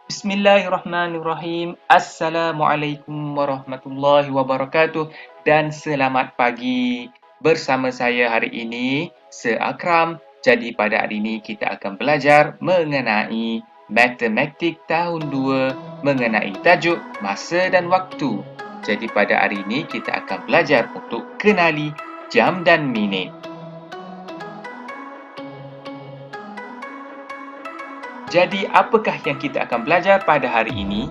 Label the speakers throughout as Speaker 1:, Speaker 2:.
Speaker 1: Bismillahirrahmanirrahim. Assalamualaikum warahmatullahi wabarakatuh dan selamat pagi. Bersama saya hari ini, Sir Akram. Jadi pada hari ini kita akan belajar mengenai matematik tahun 2 mengenai tajuk masa dan waktu. Jadi pada hari ini kita akan belajar untuk kenali jam dan minit. Jadi apakah yang kita akan belajar pada hari ini?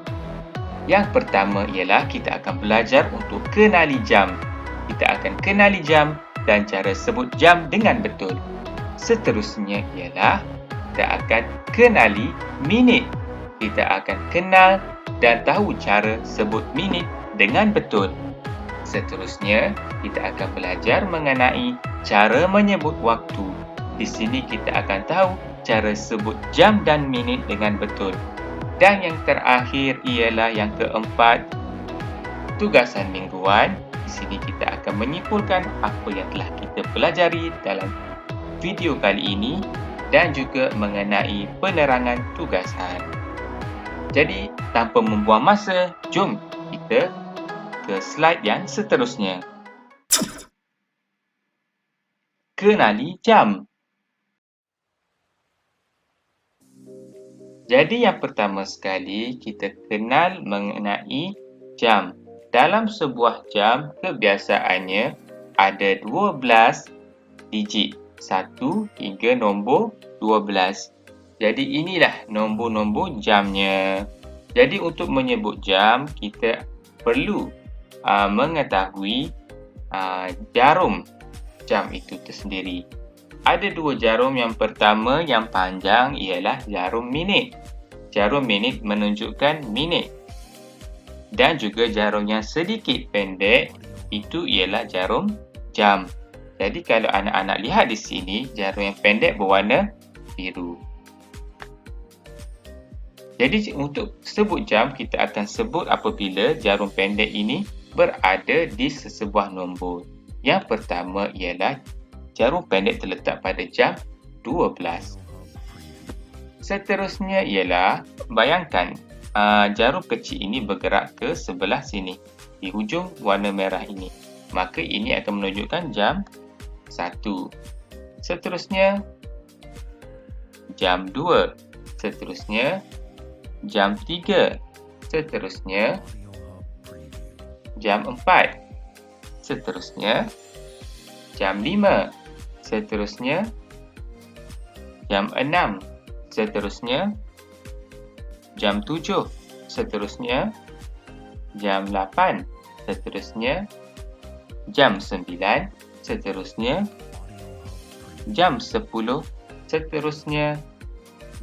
Speaker 1: Yang pertama ialah kita akan belajar untuk kenali jam. Kita akan kenali jam dan cara sebut jam dengan betul. Seterusnya ialah kita akan kenali minit. Kita akan kenal dan tahu cara sebut minit dengan betul. Seterusnya, kita akan belajar mengenai cara menyebut waktu. Di sini kita akan tahu cara sebut jam dan minit dengan betul. Dan yang terakhir ialah yang keempat, tugasan mingguan. Di sini kita akan menyimpulkan apa yang telah kita pelajari dalam video kali ini dan juga mengenai penerangan tugasan. Jadi, tanpa membuang masa, jom kita ke slide yang seterusnya. Kenali jam. Jadi yang pertama sekali kita kenal mengenai jam. Dalam sebuah jam kebiasaannya ada 12 digit. 1 hingga nombor 12. Jadi inilah nombor-nombor jamnya. Jadi untuk menyebut jam kita perlu mengetahui jarum jam itu tersendiri. Ada dua jarum. Yang pertama yang panjang ialah jarum minit. Jarum minit menunjukkan minit. Dan juga jarum yang sedikit pendek itu ialah jarum jam. Jadi kalau anak-anak lihat di sini, jarum yang pendek berwarna biru. Jadi untuk sebut jam, kita akan sebut apabila jarum pendek ini berada di sesebuah nombor. Yang pertama ialah jarum pendek terletak pada jam 12. Seterusnya ialah bayangkan jarum kecil ini bergerak ke sebelah sini di hujung warna merah ini. Maka ini akan menunjukkan jam 1. Seterusnya jam 2. Seterusnya jam 3. Seterusnya jam 4. Seterusnya jam 5. Seterusnya jam 6. Seterusnya jam 7. Seterusnya jam 8. Seterusnya jam 9. Seterusnya jam 10. Seterusnya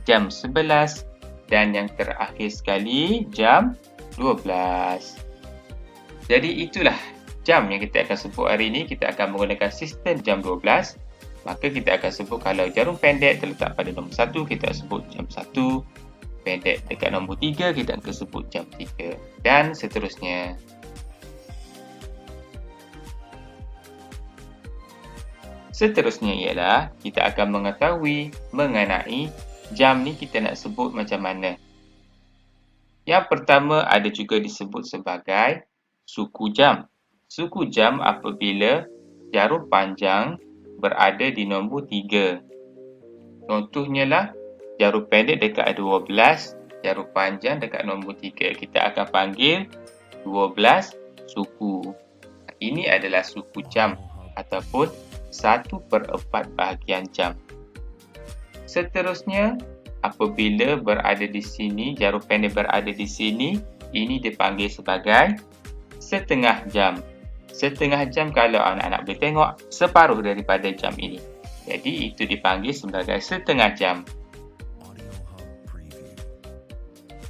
Speaker 1: jam 11. Dan yang terakhir sekali jam 12. Jadi itulah jam yang kita akan sebut hari ini. Kita akan menggunakan sistem jam 12. Maka kita akan sebut kalau jarum pendek terletak pada nombor 1, kita sebut jam 1. Pendek dekat nombor 3, kita akan sebut jam 3. Dan seterusnya. Seterusnya ialah kita akan mengetahui mengenai jam ni kita nak sebut macam mana. Yang pertama ada juga disebut sebagai suku jam. Suku jam apabila jarum panjang berada di nombor 3. Contohnya lah jarum pendek dekat 12, jarum panjang dekat nombor 3. Kita akan panggil 12 suku. Ini adalah suku jam ataupun 1/4 bahagian jam. Seterusnya, apabila berada di sini, jarum pendek berada di sini, ini dipanggil sebagai setengah jam. Setengah jam kalau anak-anak boleh tengok separuh daripada jam ini. Jadi itu dipanggil sebagai setengah jam.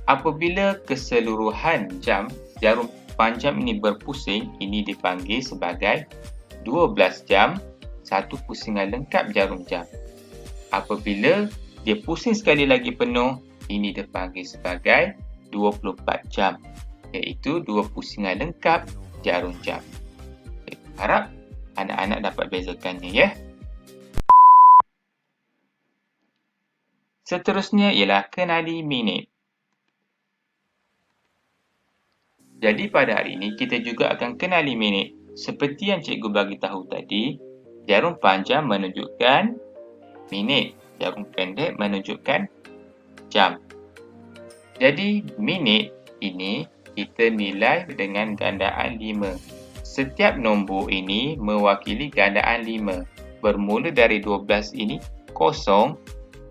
Speaker 1: Apabila keseluruhan jam, jarum panjang ini berpusing, ini dipanggil sebagai 12 jam, satu pusingan lengkap jarum jam. Apabila dia pusing sekali lagi penuh, ini dipanggil sebagai 24 jam, iaitu 2 pusingan lengkap jarum jam. Harap anak-anak dapat bezakannya ya. Seterusnya ialah kenali minit. Jadi pada hari ini kita juga akan kenali minit. Seperti yang cikgu bagi tahu tadi, jarum panjang menunjukkan minit, jarum pendek menunjukkan jam. Jadi minit ini kita nilai dengan gandaan 5. Setiap nombor ini mewakili gandaan 5. Bermula dari 12 ini kosong,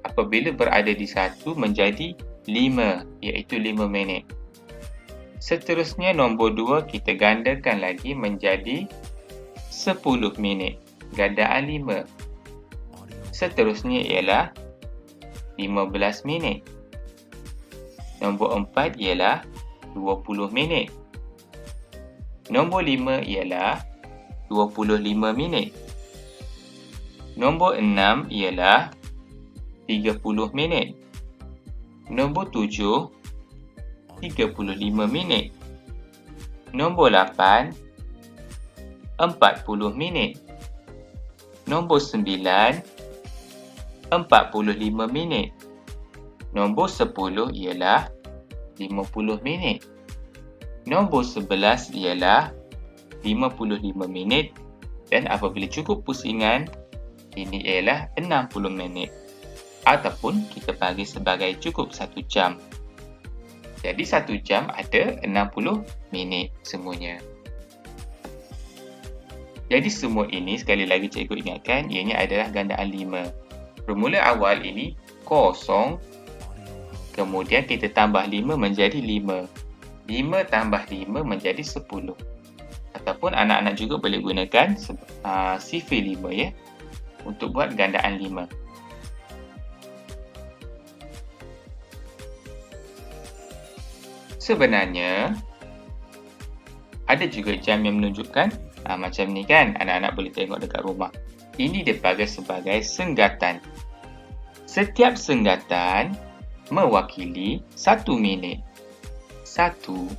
Speaker 1: apabila berada di 1 menjadi 5, iaitu 5 minit. Seterusnya nombor 2 kita gandakan lagi menjadi 10 minit, gandaan 5. Seterusnya ialah 15 minit. Nombor 4 ialah 20 minit. Nombor 5 ialah 25 minit. Nombor 6 ialah 30 minit. Nombor 7 35 minit. Nombor 8 40 minit. Nombor 9 45 minit. Nombor 10 ialah 50 minit. Nombor 11 ialah 55 minit dan apabila cukup pusingan, ini ialah 60 minit. Ataupun kita panggil sebagai cukup 1 jam. Jadi 1 jam ada 60 minit semuanya. Jadi semua ini sekali lagi cikgu ingatkan ianya adalah gandaan 5. Bermula awal ini kosong, kemudian kita tambah 5 menjadi 5. 5 tambah 5 menjadi 10. Ataupun anak-anak juga boleh gunakan sifar 5 ya untuk buat gandaan 5. Sebenarnya ada juga jam yang menunjukkan macam ni kan, anak-anak boleh tengok dekat rumah. Ini dipanggil sebagai senggatan. Setiap senggatan mewakili 1 minit. 1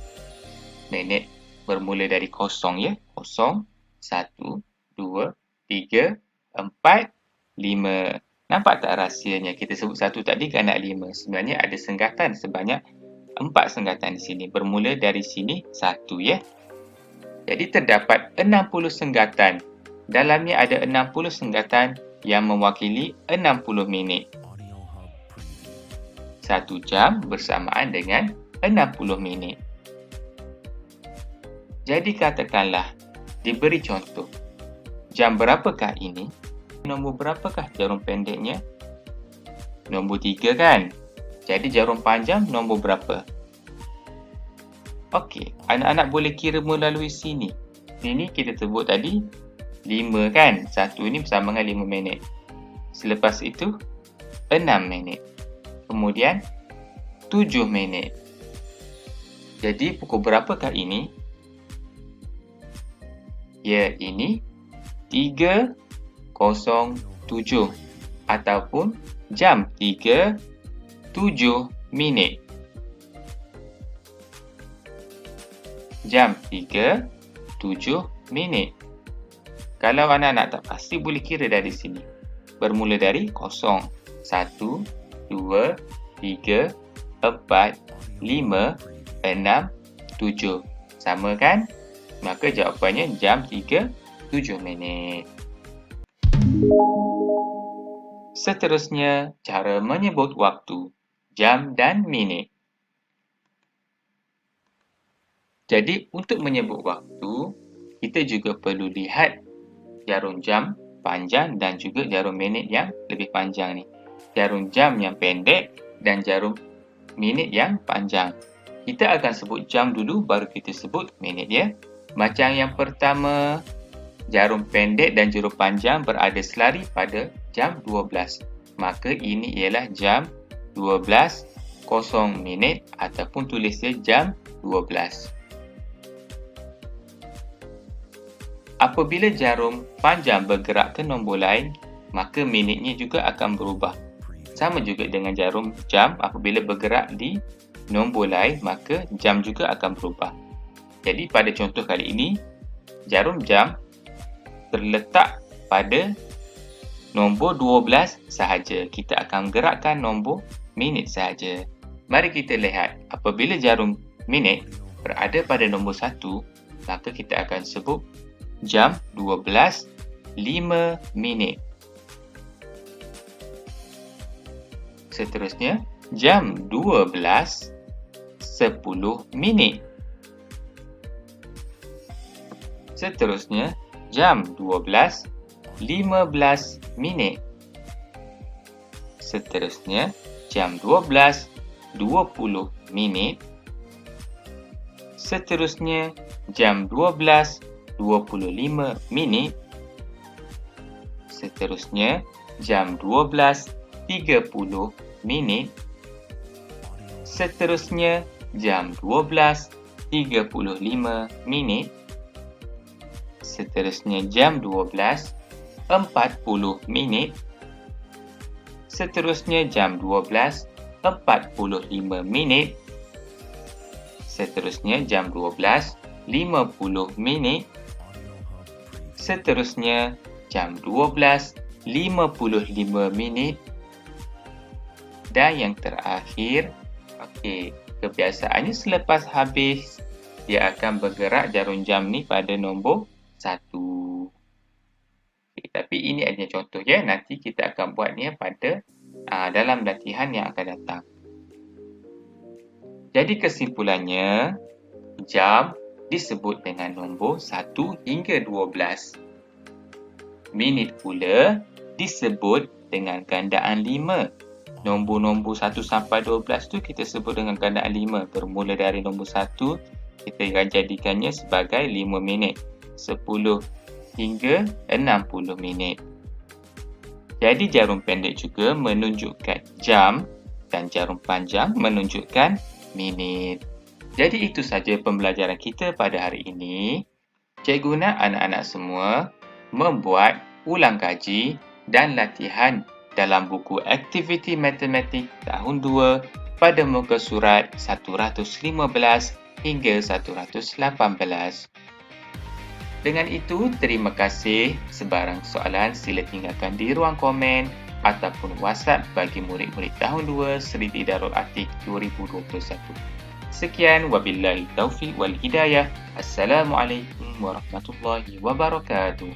Speaker 1: minit bermula dari kosong ya. 0, 1, 2, 3, 4, 5. Nampak tak rahsianya? Kita sebut 1 tadi gandaan 5. Sebenarnya ada senggatan sebanyak 4 senggatan di sini. Bermula dari sini 1 ya. Jadi terdapat 60 senggatan. Dalamnya ada 60 senggatan yang mewakili 60 minit. 1 jam bersamaan dengan 60 minit. Jadi katakanlah diberi contoh. Jam berapakah ini? Nombor berapakah jarum pendeknya? Nombor 3 kan? Jadi jarum panjang nombor berapa? Okey, anak-anak boleh kira melalui sini. Sini kita sebut tadi 5 kan? 1 ni bersama dengan 5 minit. Selepas itu 6 minit. Kemudian 7 minit. Jadi pukul berapakah ini? Ya, ini 3:07 ataupun jam 3:07 minit. Jam 3:07 minit. Kalau anak-anak tak pasti boleh kira dari sini. Bermula dari 0, 1, 2, 3, 4, 5, 6, 7. Sama kan? Maka jawapannya jam 3:07 minit. Seterusnya, cara menyebut waktu, jam dan minit. Jadi, untuk menyebut waktu, kita juga perlu lihat jarum jam panjang dan juga jarum minit yang lebih panjang ni. Jarum jam yang pendek dan jarum minit yang panjang. Kita akan sebut jam dulu baru kita sebut minit ya. Macam yang pertama, jarum pendek dan jarum panjang berada selari pada jam 12. Maka ini ialah jam 12:00 minit ataupun tulis dia jam 12. Apabila jarum panjang bergerak ke nombor lain, maka minitnya juga akan berubah. Sama juga dengan jarum jam, apabila bergerak di nombor lain, maka jam juga akan berubah. Jadi pada contoh kali ini, jarum jam terletak pada nombor 12 sahaja. Kita akan gerakkan nombor minit sahaja. Mari kita lihat, apabila jarum minit berada pada nombor 1, maka kita akan sebut jam 12.05. Seterusnya, jam 12.10. Seterusnya, jam 12.15. Seterusnya, jam 12.20. Seterusnya, jam 12.25. Seterusnya, jam 12.30. Seterusnya, jam 12.35. Seterusnya, jam 12.40. Seterusnya, jam 12.45. Seterusnya, jam 12.50. Seterusnya, jam 12.55. Dan yang terakhir, kebiasaannya selepas habis, dia akan bergerak jarum jam ni pada nombor 1. Tapi ini hanya contoh ya, nanti kita akan buatnya pada dalam latihan yang akan datang. Jadi kesimpulannya, jam disebut dengan nombor 1 hingga 12. Minit pula disebut dengan gandaan 5. Nombor-nombor 1 sampai 12 tu kita sebut dengan gandaan 5. Bermula dari nombor 1, kita akan jadikannya sebagai 5 minit. 10 hingga 60 minit. Jadi jarum pendek juga menunjukkan jam dan jarum panjang menunjukkan minit. Jadi itu saja pembelajaran kita pada hari ini. Cikgu nak anak-anak semua membuat ulang kaji dan latihan dalam buku Aktiviti Matematik tahun 2 pada muka surat 115 hingga 118. Dengan itu, terima kasih. Sebarang soalan sila tinggalkan di ruang komen ataupun WhatsApp bagi murid-murid tahun 2 Sri Darul Atiq 2021. Sekian, wabillahi taufiq wal hidayah. Assalamualaikum warahmatullahi wabarakatuh.